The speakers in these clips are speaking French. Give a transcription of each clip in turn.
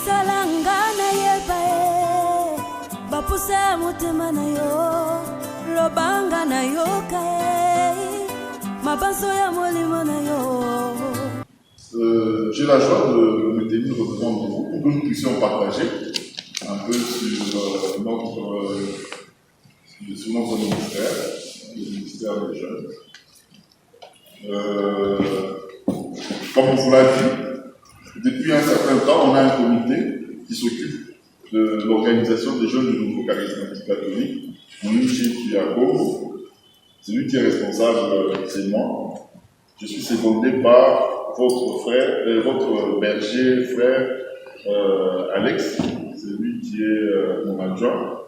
Salangana yebae bapuse mutema na yo lobanga na yo kae mabanso ya molimo na yo. J'ai la joie de me tenir devant vous pour que nous puissions partager un peu sur notre ministère, le ministère des jeunes. Comme on vous l'a dit, depuis un certain temps, on a un comité qui s'occupe de l'organisation des jeunes du nouveau charismatique catholique. Mon chef Yago, c'est lui qui est responsable, c'est moi. Je suis secondé par votre frère, votre berger frère Alex, c'est lui qui est mon adjoint.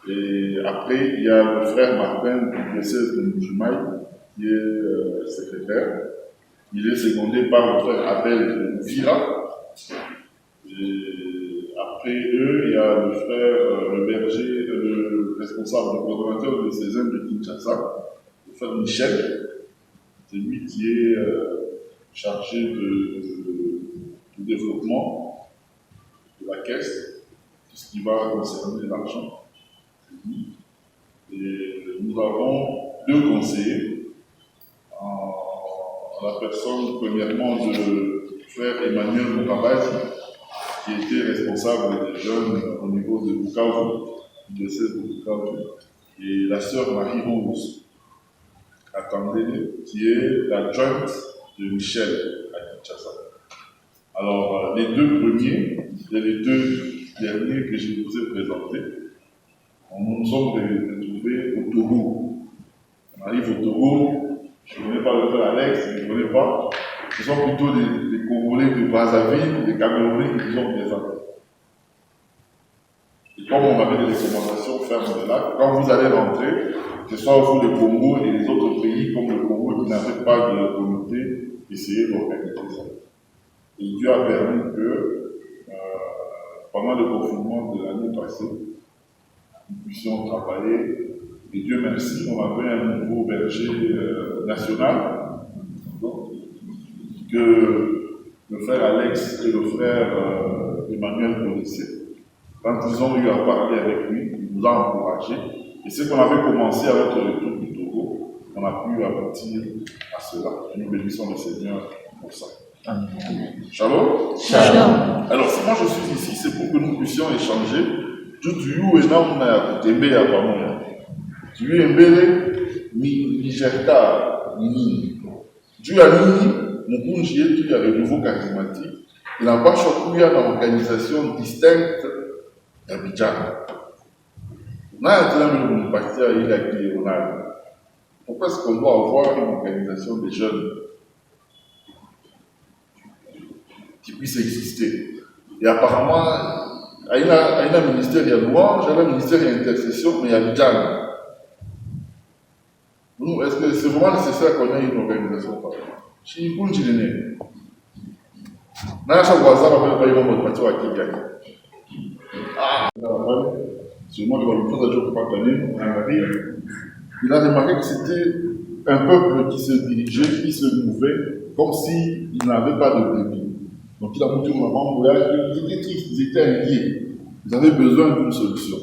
Et après, il y a le frère Martin du diocèse de Moujumaï, qui est secrétaire. Il est secondé par le frère Abel de Vira. Et après eux, il y a le frère, le berger, le responsable, le coordonnateur de Césaire de Kinshasa, le frère Michel. C'est lui qui est chargé du développement de la caisse, tout ce qui va concerner l'argent. Et nous avons deux conseillers, en la personne premièrement de frère Emmanuel Mourabaz, qui était responsable des jeunes au niveau de Bukavu, du diocèse de Bukavu, et la sœur Marie-Rose Attendez, qui est l'adjointe de Michel à Kinshasa. Alors, les deux premiers et les deux derniers que je vous ai présentés, nous nous sommes retrouvés au Togo. On arrive au Togo, je ne connais pas le frère Alex, je ne connais pas. Ce sont plutôt des Congolais de Brazzaville, des Camerounais qui nous ont présentés. Et comme on avait des recommandations fermes de là, quand vous allez rentrer, que ce soit vous le Congo et les autres pays comme le Congo qui n'avaient pas de comité, essayez d'organiser ça. Et Dieu a permis que, pendant le confinement de l'année passée, nous puissions travailler. Et Dieu merci, on avait un nouveau berger national, donc, que le frère Alex et le frère Emmanuel connaissaient. Quand ils ont eu à parler avec lui, il nous a encouragés. Et ce qu'on avait commencé avec le retour du Togo, on a pu aboutir à cela. Et nous bénissons le Seigneur pour ça. Amen. Shalom. Shalom. Alors, si moi je suis ici, c'est pour que nous puissions échanger. Tu es là, tu es là, tu es Nigerka, Nini. Tu as Nini, Mukunji, tu as le nouveau charismatique. Il n'a pas choisi une organisation distincte d'Abidjan. Pourquoi est-ce qu'on doit avoir une organisation des jeunes qui puisse exister? Et apparemment, il y a un ministère de louange, il y a un ministère d'intercession, mais il y a Abidjan. Nous, est-ce que c'est vraiment nécessaire qu'on ait une organisation? Si vous ne savez pas, chaque voisin va faire un parti à Kigali. Sûrement, il a remarqué que c'était un peuple qui se dirigeait, qui se mouvait, comme s'il n'avait pas de débit. Donc il a montré au moment où ils étaient tristes, ils étaient inquiets. Ils avaient besoin d'une solution.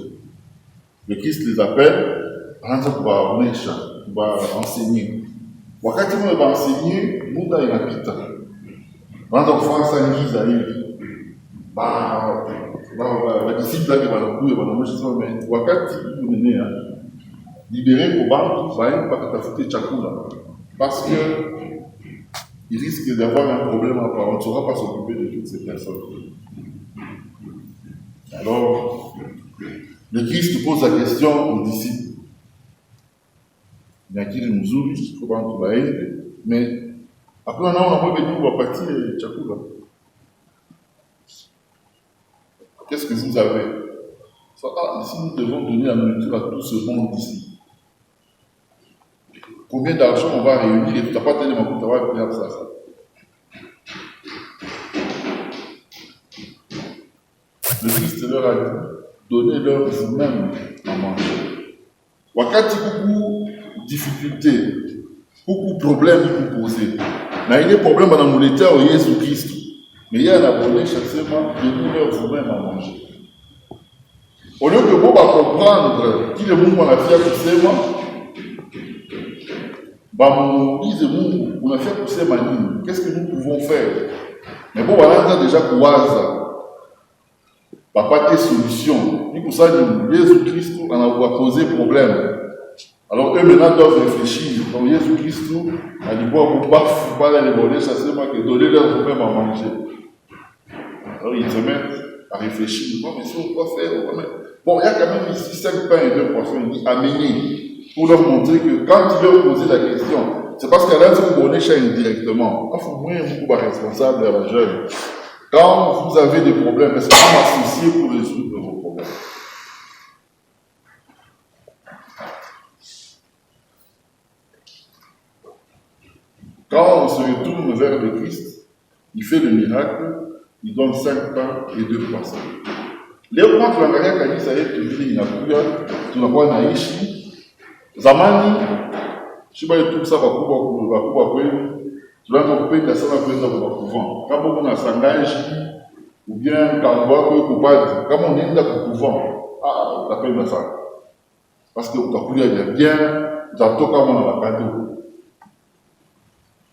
Le Christ les appelle, pour enseigner. Wakati mwe va enseigner, muda inapita. Wanaanza kufanya sangiza hivi. Disciples wake wanakuja wanaonyesha sema wakati umenea libérer pour bantu vaille pas kutafuta chakula parce que il risque d'avoir un problème après, on ne saura pas s'occuper de toutes ces personnes. Alors le Christ pose la question aux disciples. Il y a qui nous ouvre, il faut bantu vaille, mais après on a venir pour partir chakula. Qu'est-ce que vous avez? Ici, nous devons donner la nourriture à tout ce monde ici. Combien d'argent on va réunir et tu n'as pas tellement de travail pour faire ça? Le Christ leur a dit, donnez-leur vous-même à manger. Wakati beaucoup de difficultés, beaucoup de problèmes vous posez. Mais il y a des problèmes dans le Jésus Christ. Mais il y a un abonné chaque semaine, donnez-leur vous-même à manger. Au lieu que vous va comprendre qui le monde on a fait pour sema, on a fait pour sema, qu'est-ce que nous pouvons faire? Mais bon, voilà, on a déjà Kouaza. Pas de solution. Ni pour ça, Jésus-Christ en a posé problème. Alors eux maintenant doivent réfléchir. Donc Jésus-Christ a dit bon, pour pas les voler, ça c'est moi qui donner leur vous-même à manger. Alors ils se mettent à réfléchir. Bon, mais si on doit faire, bon, il y a quand même ici 5 pains et 2 poissons. Il dit amenez pour leur montrer que quand ils leur posent la question, c'est parce qu'elle a vous donner ça indirectement. Il faut moins beaucoup responsable à la jeune. Quand vous avez des problèmes, est-ce que vous m'associez pour résoudre vos problèmes? Quand on se retourne vers le Christ, il fait le miracle, il donne 5 pains et 2 poissons. Leo kama tunaangalia kanisa yetu vile inakuja, tunakuwa naishi zamani, shiba yetu sasa wakubwa kwenu, tunaanza kupenda sana kwenda kwa couvent. Kama kuna sangaji ou bien kambo wako kupati, kama unaenda kwa couvent, utapenda sana. Parce que utakulia bien, utatoka kama na wakati.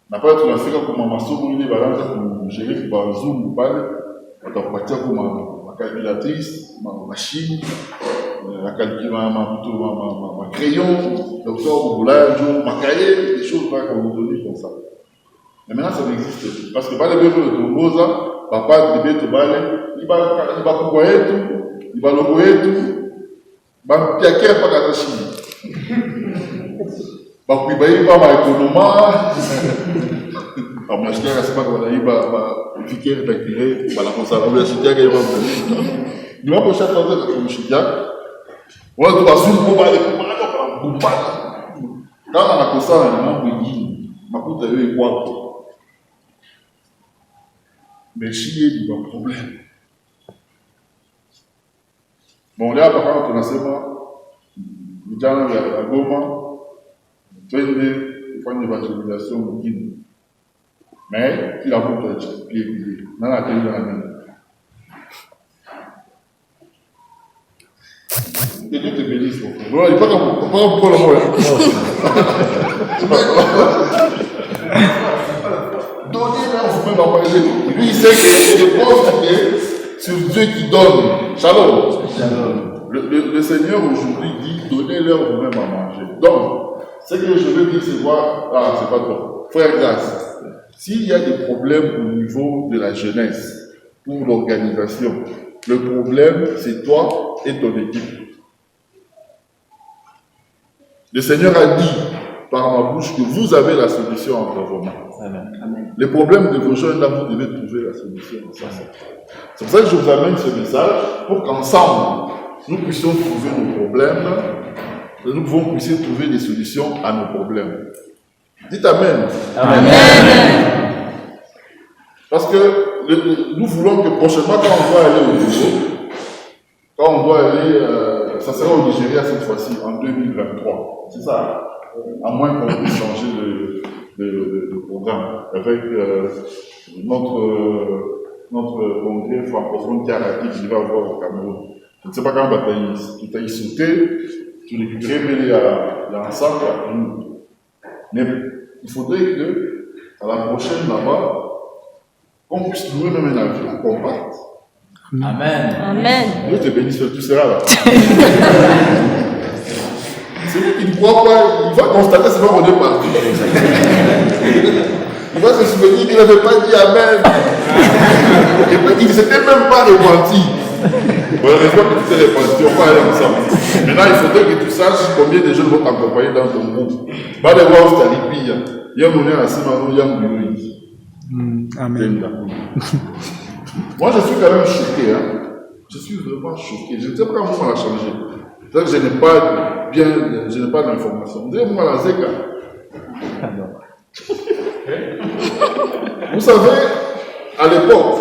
Na pale tunafika kwa masomo ile balanza kumshiriki kwa wazungu pale, watakupatia kwa calculatrice, machine, ma crayon, docteur boulage, ma cahier, des choses qu'on nous donne comme ça. Mais maintenant ça n'existe plus. Parce que pas les bébés de Tongoza, papa de bébé de Balé, il va couper tout, il va logoyer tout, il va piquer par la Chine. Il va ma économa. Je ne sais pas comment il va piquer, il va tirer, il va la conserver, il va chuter, il va venir. Il va poser à travers le chuter. On va tout assumer pour aller pour pas. Quand on a posé un peu de guide, ma coute a eu quoi? Mais chier, il y a un problème. Bon, là, par contre, on a seulement, il y a la Goma, il faut une évangélisation au Guinée. Mais il a beaucoup de pieds vidés. Dans la télé, dans la main. Que Dieu te bénisse, mon frère. Non, il n'est pas comme le mot. Donnez-leur vous-même à manger. Lui, il sait que je pense qu'il est sur Dieu qui donne. Shalom. Le Seigneur aujourd'hui dit donnez-leur vous-même à manger. Donc, ce que je veux dire, c'est quoi? C'est pas toi. Frère Grâce. S'il y a des problèmes au niveau de la jeunesse, pour l'organisation, le problème, c'est toi et ton équipe. Le Seigneur a dit par ma bouche que vous avez la solution entre vos mains. Amen. Les problèmes de vos jeunes, là, vous devez trouver la solution. C'est pour ça que je vous amène ce message, pour qu'ensemble, nous puissions trouver nos problèmes, nous puissions trouver des solutions à nos problèmes. Dites Amen. Amen. Parce que nous voulons que prochainement, quand on doit aller au Niger, quand on doit aller, ça sera au Nigeria cette fois-ci, en 2023. C'est ça. À moins qu'on puisse changer de programme avec notre congrès francophone qui a raté, qui va avoir au Cameroun. Je ne sais pas quand tu as y sauté, tu récupérais, mais il y a ensemble à nous. Mais il faudrait que, à la prochaine là-bas, qu'on puisse louer même un avion compact. Amen. Amen. Dieu te bénisse, tu seras là. Celui qui ne croit pas, il va constater c'est pas qu'on est parti. Il va se souvenir qu'il n'avait pas dit Amen. Et puis qu'il ne s'était même pas repenti. Bon, heureusement que tu t'es repenti, on va aller ensemble. Maintenant, il faudrait que tu saches combien de jeunes vont t'accompagner dans ton groupe. Va les voir où tu as les billes. Il y a un moment à Simano, il y a un bureau. Amen. Moi, je suis quand même choqué. Hein. Je suis vraiment choqué. Je ne sais pas comment on a changé. C'est-à-dire que je n'ai pas d'informations. Vous savez, moi, la Zeka. Vous savez, à l'époque,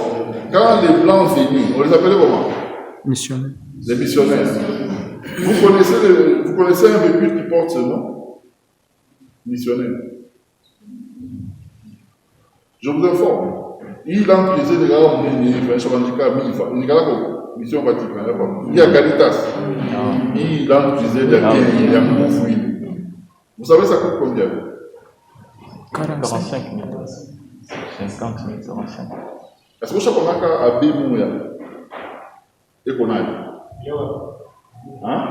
quand les Blancs venaient, on les appelait comment? Missionnaire. Les missionnaires. Vous connaissez un véhicule qui porte ce nom? Missionnaire. Je vous informe. Il a utilisé les gars, il a mission Vatican, il y a Caritas. Il a utilisé les biens, vous savez ça coûte combien? 45 000. 50 000, 45 000. Est-ce que vous savez qu'on a qu'à Bémouya et qu'on a hein?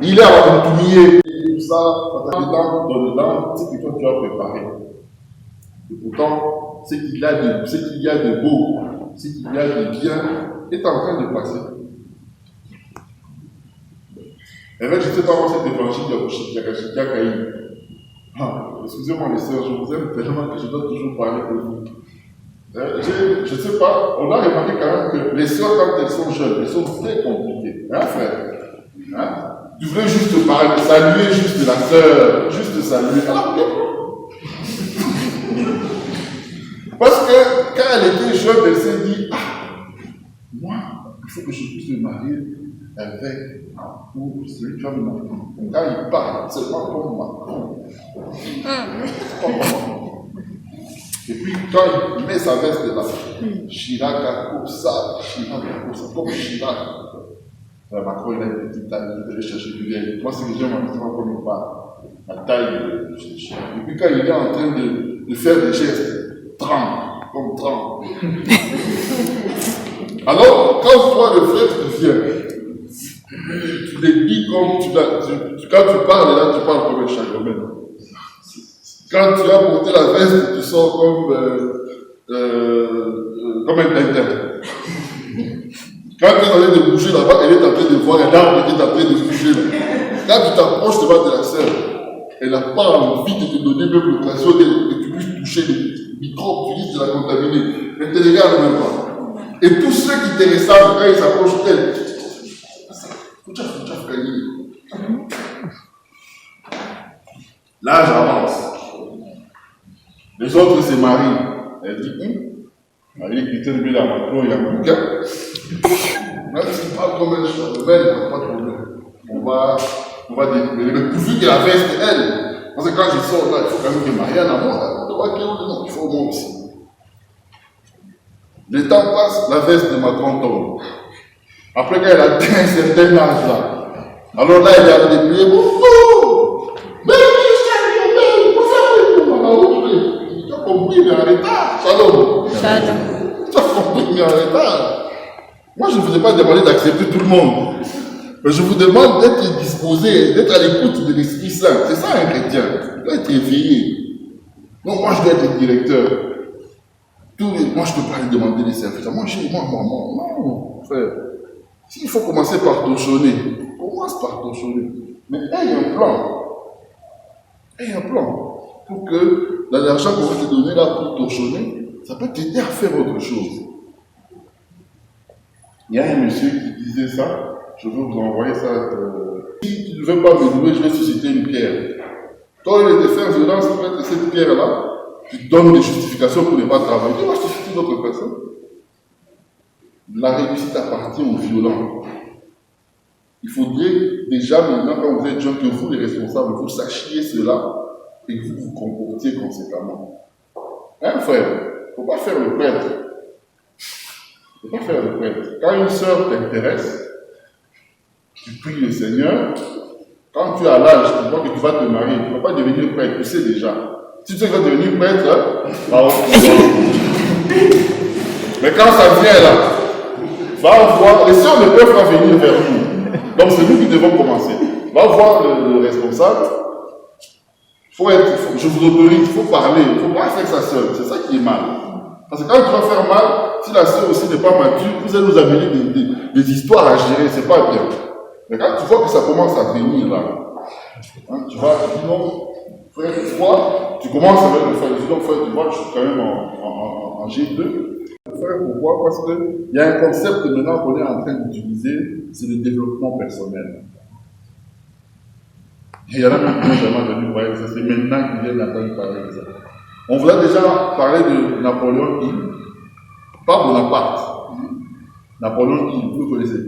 Il est à Tontumie, tout ça, dedans, c'est que toi tu as préparé. Et pourtant, ce qu'il y a de beau, ce qu'il y a de bien, est en train de passer. Et là, je ne sais pas comment cet évangile de Yakashikaï. Excusez-moi les sœurs, je vous aime tellement que je dois toujours parler de vous. Je ne sais pas, on a remarqué quand même que les sœurs, quand elles sont jeunes, elles sont très compliquées. Hein, frère? Hein? Tu voulais juste parler, saluer juste la sœur, juste saluer. Parce que quand elle était jeune, elle s'est dit, moi, il faut que je puisse me marier avec celui qui va me marier. Quand il parle, c'est pas comme Macron. Et puis quand il met sa veste là, Chirac comme ça, comme Chirac. Macron, il a une petite taille, il devait chercher du lait. Moi, c'est que j'aime un peu comme il parle. La taille de Chirac. Et puis quand il est en train de faire des gestes, comme 30. Alors, quand toi, le frère, tu viens, tu les dis comme quand tu parles, là, tu parles comme un chagrin. Quand tu as porté la veste, tu sors comme un tintin. Quand tu es en train de bouger là-bas, elle est en train de voir un arbre qui est en train de bouger là. Quand tu t'approches devant de la sœur, elle n'a pas envie de te donner même l'occasion que tu puisses toucher les microbes, tu risques de la contaminer. Elle ne te regarde même pas. Et tous ceux qui te ressemblent, quand ils s'approchent d'elle, l'âge avance. Les autres se marient. Elle dit, Marie Christiane Bella Macron, il y a mon gars. Même si pas comme elle, il n'y a pas de problème. On va délibérer. Mais pourvu que la veste, elle, parce que quand je sors là, il faut quand même que Marianne a moi. Il faut moi aussi. Le temps passe, la veste de Macron tombe. Après qu'elle a atteint un certain âge là, alors là, elle a déplié. Mais tu as compris, mais en retard. Shalom. Tu as compris, mais en retard. Moi, je ne vous ai pas demandé d'accepter tout le monde. Mais je vous demande d'être disposé, d'être à l'écoute de l'Esprit Saint. C'est ça un chrétien. Il doit être éveillé. Non, moi, je dois être directeur. Moi, je ne peux pas lui demander des services. Moi, non, frère. S'il faut commencer par torchonner, commence par torchonner. Mais aie un plan. Aie un plan. Pour que l'argent qu'on va te donner là pour torchonner, ça peut t'aider à faire autre chose. Il y a un monsieur qui disait ça, je veux vous envoyer ça. Si tu ne veux pas me louer, je vais susciter une pierre. Quand il était fait violence, peut-être cette pierre-là, tu donnes des justifications pour ne pas travailler. Tu vas susciter d'autres personnes. La réussite appartient aux violents. Il faudrait déjà maintenant, quand vous êtes jeunes, que vous, les responsables, vous sachiez cela et que vous vous comportiez conséquemment. Hein, frère? Il ne faut pas faire le prêtre. Il ne faut pas faire le prêtre. Quand une sœur t'intéresse, tu pries le Seigneur. Quand tu as l'âge, tu vois que tu vas te marier, tu ne vas pas devenir prêtre, tu sais déjà. Si tu sais que tu vas devenir prêtre, mais quand ça vient là, va voir, les sœurs ne peuvent pas venir vers nous. Donc c'est nous qui devons commencer. Va voir le responsable. Je vous autorise, il faut parler, il ne faut pas faire ça seul. C'est ça qui est mal. Parce que quand tu vas faire mal, si la sœur aussi n'est pas mature, vous allez nous amener des histoires à gérer, c'est pas bien. Mais quand tu vois que ça commence à venir là, hein, tu vas dire non, frère, tu commences avec le frère, tu dis non, frère, tu vois, je suis quand même en G2. Frère, pourquoi? Parce qu'il y a un concept que maintenant qu'on est en train d'utiliser, c'est le développement personnel. Et il y en a même qui n'ont jamais venu voir ça, c'est maintenant qu'ils viennent d'entendre parler de ça. On vous a déjà parlé de Napoléon Hill, pas Bonaparte. Napoléon Hill, vous le connaissez.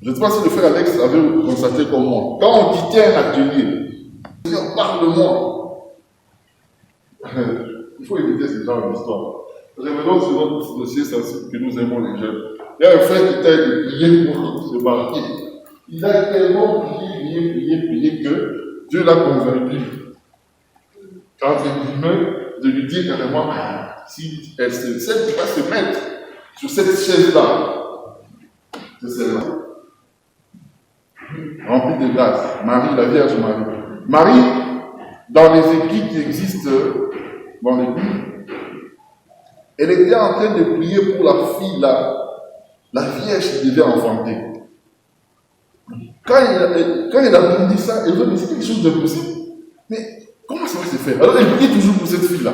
Je ne sais pas si le frère Alex avait constaté comme moi. Quand on dit tiens un atelier, on parle de moi. Il faut éviter ce genre d'histoire. Revenons sur notre dossier sensible que nous aimons les jeunes. Il y a un frère qui t'a prié pour se marier. Il a tellement prié que Dieu l'a convaincu. Entre guillemets, de lui dire carrément, si elle celle qui va se mettre sur cette chaise-là, c'est celle-là. Remplie de grâce. Marie, la Vierge Marie. Marie, dans les écrits qui existent dans les Bibles, elle était en train de prier pour la fille là, la Vierge qui devait enfanter. Quand elle a dit ça, elle veut me dire quelque chose d'impossible. Mais comment ça va se faire? Alors elle prie toujours pour cette fille-là.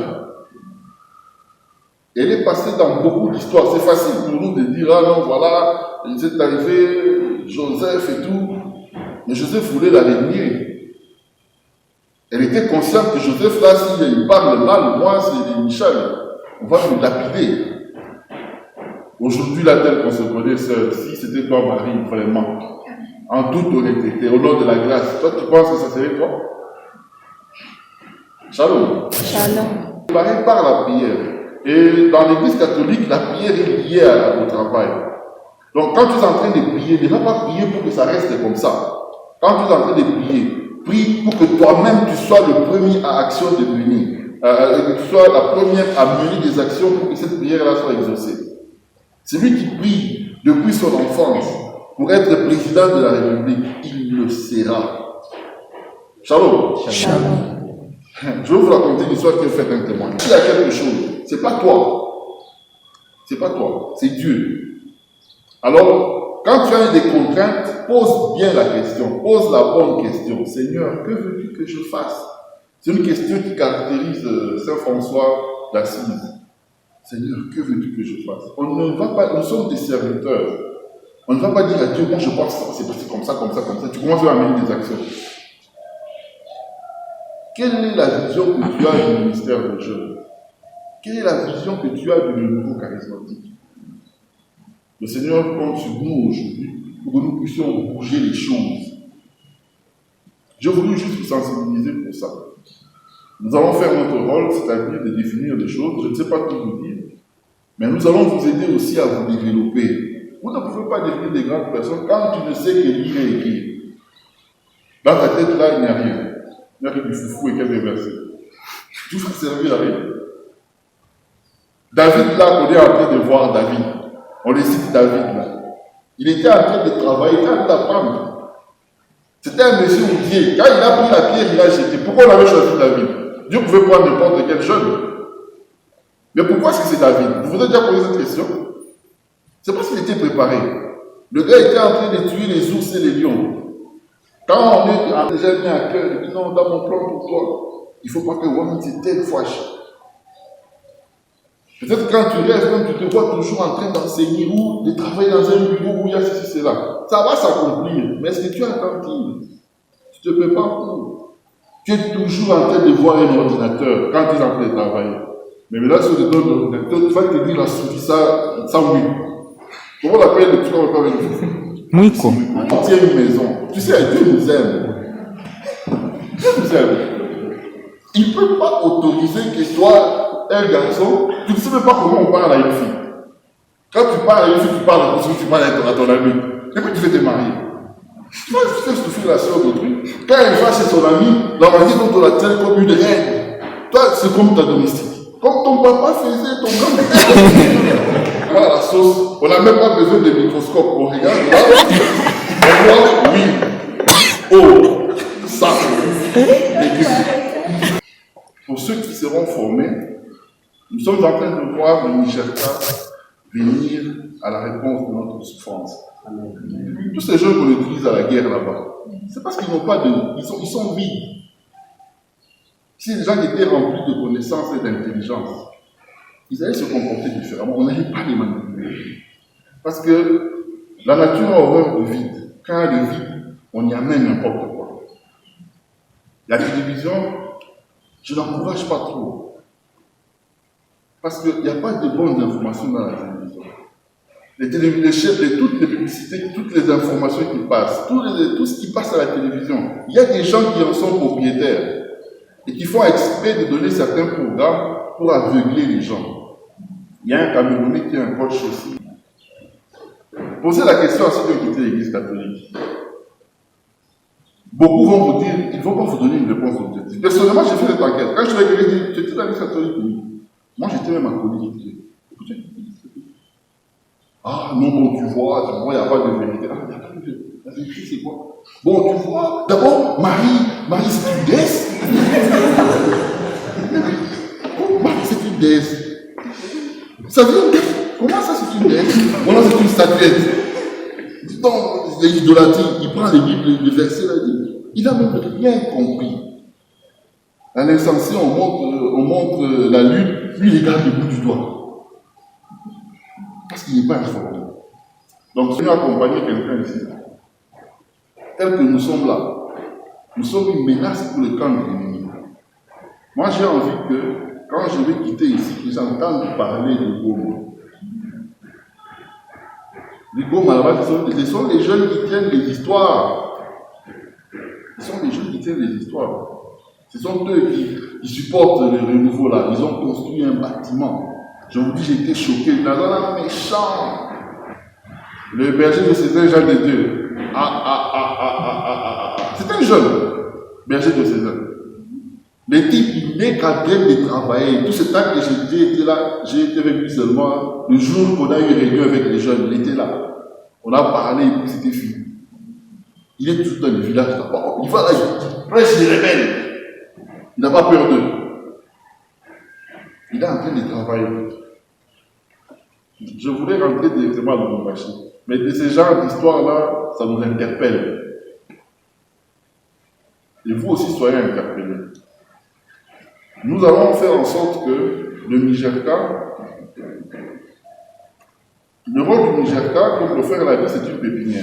Elle est passée dans beaucoup d'histoires. C'est facile pour nous de dire, ah non, voilà, il est arrivé, Joseph et tout. Mais Joseph voulait la régner. Elle était consciente que Joseph, là, s'il parle mal, moi, c'est Michel, on va me lapider. Aujourd'hui, là, tel qu'on se connaît, si c'était toi, Marie, vraiment, en toute honnêteté, au nom de la grâce, toi, tu penses que ça serait toi? Shalom. Shalom. Marie par la prière. Et dans l'église catholique, la prière est liée au travail. Donc, quand tu es en train de prier, ne va pas prier pour que ça reste comme ça. Quand tu es en train de prier, prie pour que toi-même tu sois le premier à action de venir. Que tu sois la première à mener des actions pour que cette prière-là soit exaucée. Celui qui prie depuis son enfance pour être président de la République, il le sera. Shalom. Shalom. Je vais vous raconter une histoire qui est faite un témoin. Il y a quelque chose, c'est pas toi. C'est pas toi, c'est Dieu. Alors, quand tu as des contraintes, pose bien la question, pose la bonne question. Seigneur, que veux-tu que je fasse? C'est une question qui caractérise Saint François d'Assise. Seigneur, que veux-tu que je fasse? On ne va pas, nous sommes des serviteurs. On ne va pas dire à Dieu, moi je pense que c'est passé comme ça, comme ça, comme ça. Tu commences à amener des actions. Quelle est la vision que tu as du ministère des jeunes? Quelle est la vision que tu as du nouveau charismatique? Le Seigneur compte sur nous aujourd'hui pour que nous puissions bouger les choses. J'ai voulu juste vous sensibiliser pour ça. Nous allons faire notre rôle, c'est-à-dire de définir les choses. Je ne sais pas tout vous dire, mais nous allons vous aider aussi à vous développer. Vous ne pouvez pas devenir des grandes personnes quand tu ne sais que lire et écrire. Dans ta tête, là, il n'y a rien. Il n'y a que du foufou et quelques versets. Tout va servir à rien. David, là, on est en train de voir David. On le cite David, là. Il était en train de travailler, il était en train d'apprendre. C'était un monsieur oublié. Quand il a pris la pierre, il a jeté. Pourquoi on avait choisi David? Dieu pouvait prendre n'importe quel jeune. Mais pourquoi est-ce que c'est David? Vous vous avez déjà posé cette question? C'est parce qu'il était préparé. Le gars était en train de tuer les ours et les lions. Quand on a déjà mis à cœur, il dit non, dans mon plan pour toi, il ne faut pas que Wami c'est telle fois. Peut-être quand tu restes, même tu te vois toujours en train d'enseigner ou de travailler dans un bureau où il y a ceci, cela. Ça va s'accomplir, mais est-ce que tu es attentif? Tu te prépares pour. Tu es toujours en train de voir un ordinateur quand tu es en train de travailler. Mais là, sur le dos de l'ordinateur, tu vas te dire la souris, ça oui. Comment on l'appelle le truc qu'on va pas Mwiko. On tient une maison. Tu sais, Dieu nous aime. Dieu nous aime. Il ne peut pas autoriser que toi, un garçon, tu ne sais même pas comment on parle à une fille. Quand tu parles à une fille, tu parles comme si tu parles à ton ami. Et puis tu veux te marier. Tu vas faire souffrir la soeur d'autrui. Quand elle va chez son ami, la manière dont on la tient comme une reine. Toi, c'est comme ta domestique. Comme ton papa faisait, ton grand-père. Voilà la sauce. On n'a même pas besoin de microscope. On regarde là. On voit, oui. Oh, ça. Légumes. Pour ceux qui seront formés, nous sommes en train de voir le Nigerka venir à la réponse de notre souffrance. Tous ces gens qu'on utilise à la guerre là-bas, c'est parce qu'ils n'ont pas de. Ils sont vides. Si les gens étaient remplis de connaissances et d'intelligence, ils allaient se comporter différemment. On n'allait pas les manipuler. Parce que la nature a horreur du vide. Quand il y a le vide, on y amène n'importe quoi. La télévision, je n'encourage pas trop. Parce qu'il n'y a pas de bonnes informations dans la télévision. Toutes les publicités, toutes les informations qui passent, tout ce qui passe à la télévision, il y a des gens qui en sont propriétaires et qui font exprès de donner certains programmes pour aveugler les gens. Il y a un Camerounais qui est un coach aussi. Posez la question à ceux qui ont quitté l'Église catholique. Beaucoup vont vous dire, ils ne vont pas vous donner une réponse objective. Personnellement, j'ai fait cette enquête. Quand je suis allé, j'étais dans l'Église catholique, oui. Moi, j'étais même alcoolique. Écoutez. Ah non, bon, tu vois, il n'y a pas de vérité. Ah, il n'y a pas de vérité. La vérité, c'est quoi? Bon, tu vois, d'abord, Marie, c'est une déesse. Marie, c'est une déesse. Ça veut dire, comment ça, c'est une déesse? Voilà, c'est une statuette. Dans l'idolâtrie, il prend les Bibles, le verset là, il n'a même rien compris. À l'insensé, on montre la lune, lui il regarde le bout du doigt. Parce qu'il n'est pas informé. Donc, si nous accompagnons quelqu'un ici, tel que nous sommes là, nous sommes une menace pour le camp de l'ennemi. Moi, j'ai envie que, quand je vais quitter ici, que j'entende parler de Goma. Les Goma, là-bas, ce sont les jeunes qui tiennent les histoires. Ce sont les jeunes qui tiennent les histoires. Ce sont eux qui supportent le renouveau là. Ils ont construit un bâtiment. Je vous dis, j'ai été choqué. Dans un méchant. Le berger de César, Jean de Dieu. C'est un jeune berger de César. Le type, il n'est qu'en train de travailler. Tout ce temps que j'ai été là, j'ai été avec lui seulement le jour qu'on a eu réunion avec les jeunes. Il était là. On a parlé et puis c'était fini. Il est tout dans le village là-bas. Il va là, il prêche les rebelles. Il n'a pas peur d'eux. Il est en train de travailler. Je voulais rentrer directement dans mon marché. Mais de ce genre d'histoire-là, ça nous interpelle. Et vous aussi soyez interpellés. Nous allons faire en sorte que le rôle du Nigerka, comme le faire la vie, c'est une pépinière.